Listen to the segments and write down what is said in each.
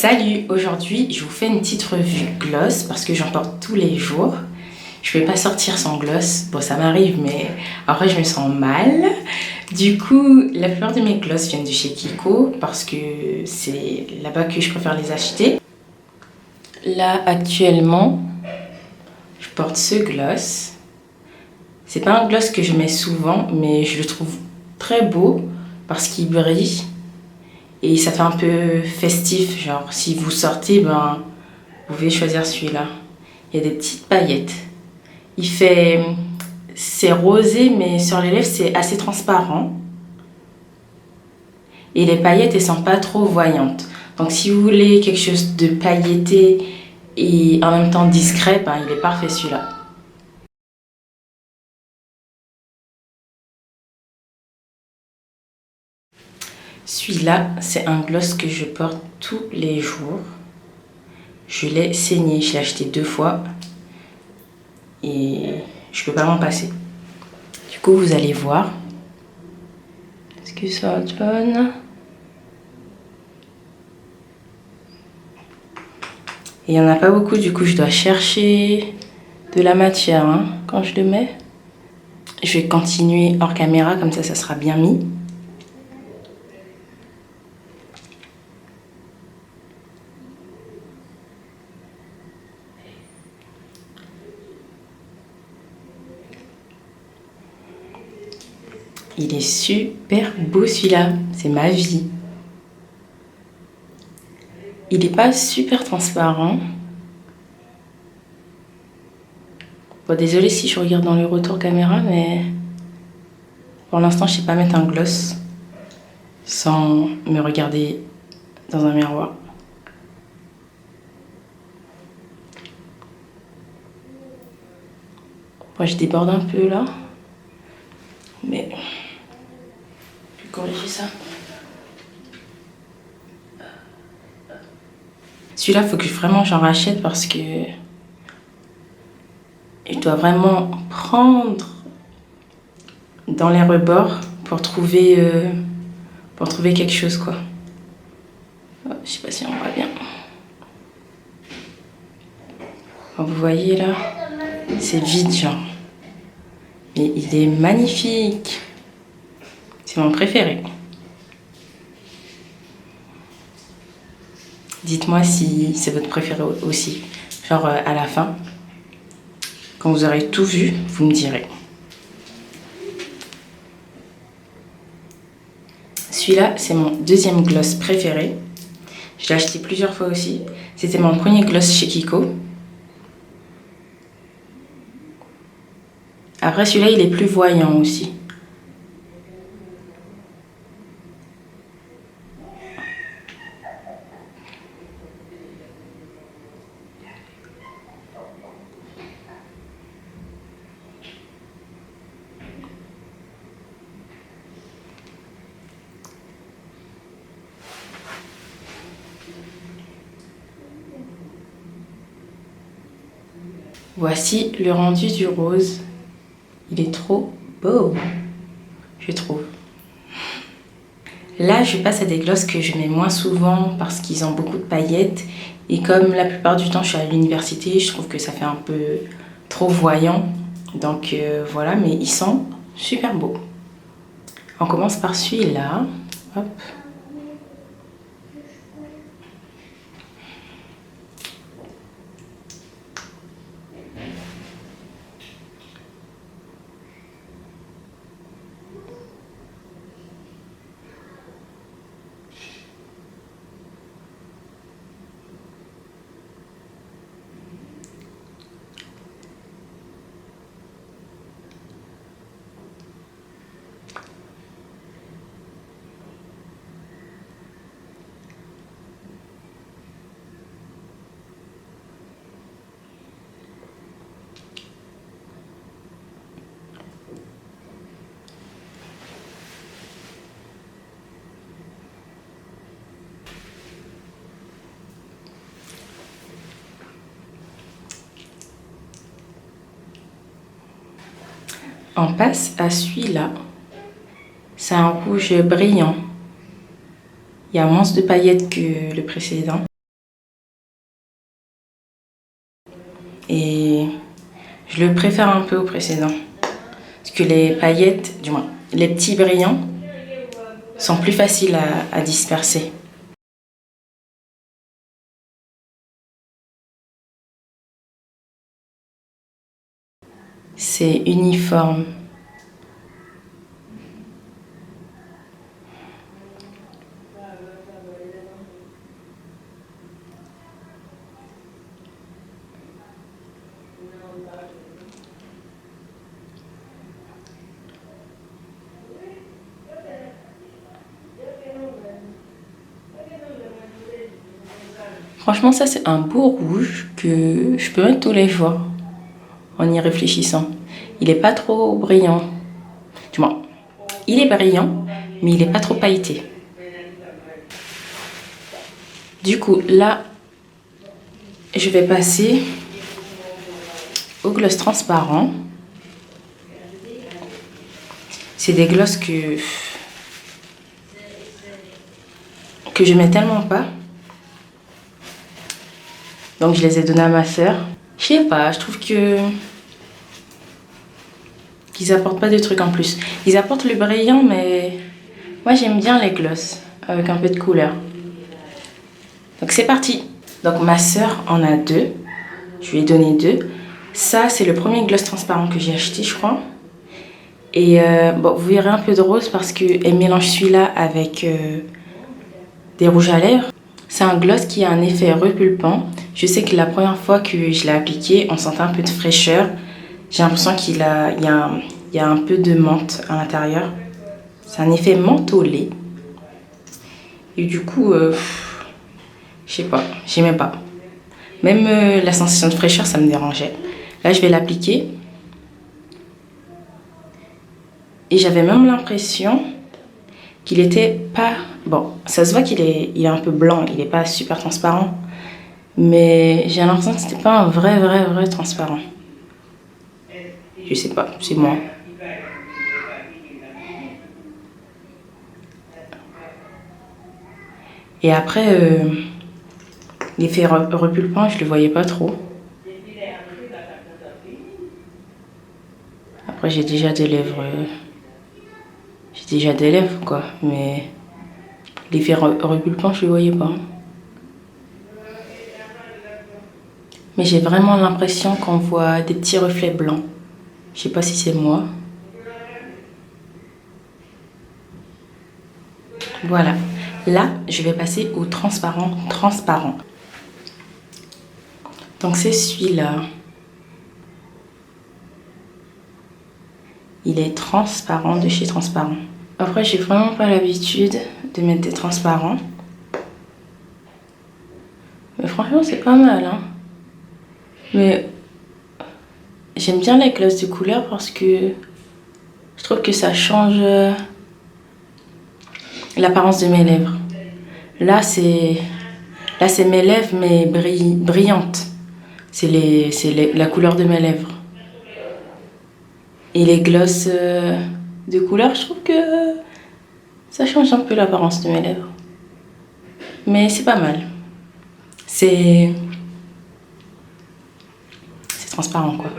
Salut, aujourd'hui je vous fais une petite revue gloss parce que j'en porte tous les jours. Je ne vais pas sortir sans gloss, bon ça m'arrive mais après je me sens mal. Du coup la plupart de mes gloss viennent de chez Kiko parce que c'est là-bas que je préfère les acheter. Là actuellement je porte ce gloss. C'est pas un gloss que je mets souvent mais je le trouve très beau parce qu'il brille. Et ça fait un peu festif, genre si vous sortez, ben, vous pouvez choisir celui-là. Il y a des petites paillettes. C'est rosé, mais sur les lèvres, c'est assez transparent. Et les paillettes, elles sont pas trop voyantes. Donc si vous voulez quelque chose de pailleté et en même temps discret, ben, il est parfait celui-là. Celui-là, c'est un gloss que je porte tous les jours. Je l'ai saigné, je l'ai acheté 2 fois et je peux pas m'en passer. Du coup, vous allez voir. Est-ce que ça donne? Il n'y en a pas beaucoup, du coup, je dois chercher de la matière quand je le mets. Je vais continuer hors caméra, comme ça sera bien mis. Il est super beau celui-là, c'est ma vie. Il n'est pas super transparent. Bon, désolée si je regarde dans le retour caméra, mais pour l'instant, je ne sais pas mettre un gloss sans me regarder dans un miroir. Moi, je déborde un peu là, mais je vais corriger ça. Celui-là, il faut que vraiment j'en rachète parce que je dois vraiment prendre dans les rebords pour trouver quelque chose, quoi. Oh, je sais pas si on voit bien. Bon, vous voyez là, c'est vide, genre. Mais il est magnifique. C'est mon préféré. Dites-moi si c'est votre préféré aussi. Genre à la fin, quand vous aurez tout vu, vous me direz. Celui-là, c'est mon deuxième gloss préféré. Je l'ai acheté plusieurs fois aussi. C'était mon premier gloss chez Kiko. Après, celui-là, il est plus voyant aussi. Voici le rendu du rose. Il est trop beau, je trouve. Là, je passe à des glosses que je mets moins souvent parce qu'ils ont beaucoup de paillettes. Et comme la plupart du temps, je suis à l'université, je trouve que ça fait un peu trop voyant. Donc voilà, mais ils sont super beaux. On commence par celui-là. Hop. On passe à celui-là. C'est un rouge brillant. Il y a moins de paillettes que le précédent. et je le préfère un peu au précédent. Parce que les paillettes, du moins les petits brillants, sont plus faciles à disperser. C'est uniforme. Franchement, ça c'est un beau rouge que je peux mettre tous les jours en y réfléchissant. Il n'est pas trop brillant. Du moins, il est brillant, mais il n'est pas trop pailleté. Du coup, là, je vais passer au gloss transparent. C'est des gloss que je mets tellement pas. Donc je les ai donnés à ma soeur. Je sais pas, je trouve qu'ils apportent pas de trucs en plus. Ils apportent le brillant, mais moi j'aime bien les gloss avec un peu de couleur. Donc c'est parti. Donc ma soeur en a 2. Je lui ai donné 2. Ça c'est le premier gloss transparent que j'ai acheté, je crois. Et bon, vous verrez un peu de rose parce qu'elle mélange celui-là avec des rouges à lèvres. C'est un gloss qui a un effet repulpant. Je sais que la première fois que je l'ai appliqué, on sentait un peu de fraîcheur. J'ai l'impression qu'il y a un peu de menthe à l'intérieur. C'est un effet mentholé. Et du coup, je sais pas, j'aimais pas. Même la sensation de fraîcheur, ça me dérangeait. Là, je vais l'appliquer. Et j'avais même l'impression qu'il était pas... Bon, ça se voit qu'il est un peu blanc, il n'est pas super transparent. Mais j'ai l'impression que c'était pas un vrai transparent. Je sais pas, c'est moi. Et après, l'effet repulpant, je le voyais pas trop. Après, j'ai déjà des lèvres... quoi. Mais l'effet repulpant, je le voyais pas. Mais j'ai vraiment l'impression qu'on voit des petits reflets blancs. Je sais pas si c'est moi. Voilà. Là, je vais passer au transparent. Donc c'est celui-là. Il est transparent de chez Transparent. Après, j'ai vraiment pas l'habitude de mettre des transparents. Mais franchement, c'est pas mal, hein. Mais j'aime bien les glosses de couleur parce que je trouve que ça change l'apparence de mes lèvres. Là, c'est mes lèvres, mais brillantes. C'est la couleur de mes lèvres. Et les glosses de couleur, je trouve que ça change un peu l'apparence de mes lèvres. Mais c'est pas mal. C'est transparent, quoi.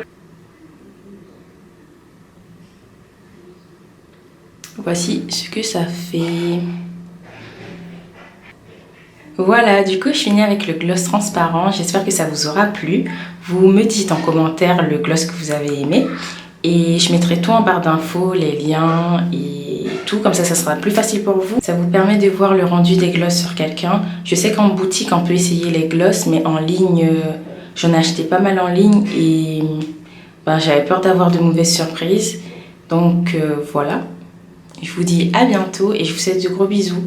Voici ce que ça fait. Voilà, du coup je finis avec le gloss transparent. J'espère que ça vous aura plu. Vous me dites en commentaire le gloss que vous avez aimé. Et je mettrai tout en barre d'infos, les liens et tout. Comme ça sera plus facile pour vous. Ça vous permet de voir le rendu des gloss sur quelqu'un. Je sais qu'en boutique on peut essayer les gloss, mais en ligne, j'en ai acheté pas mal en ligne. Et j'avais peur d'avoir de mauvaises surprises. Donc voilà. Je vous dis à bientôt et je vous souhaite de gros bisous.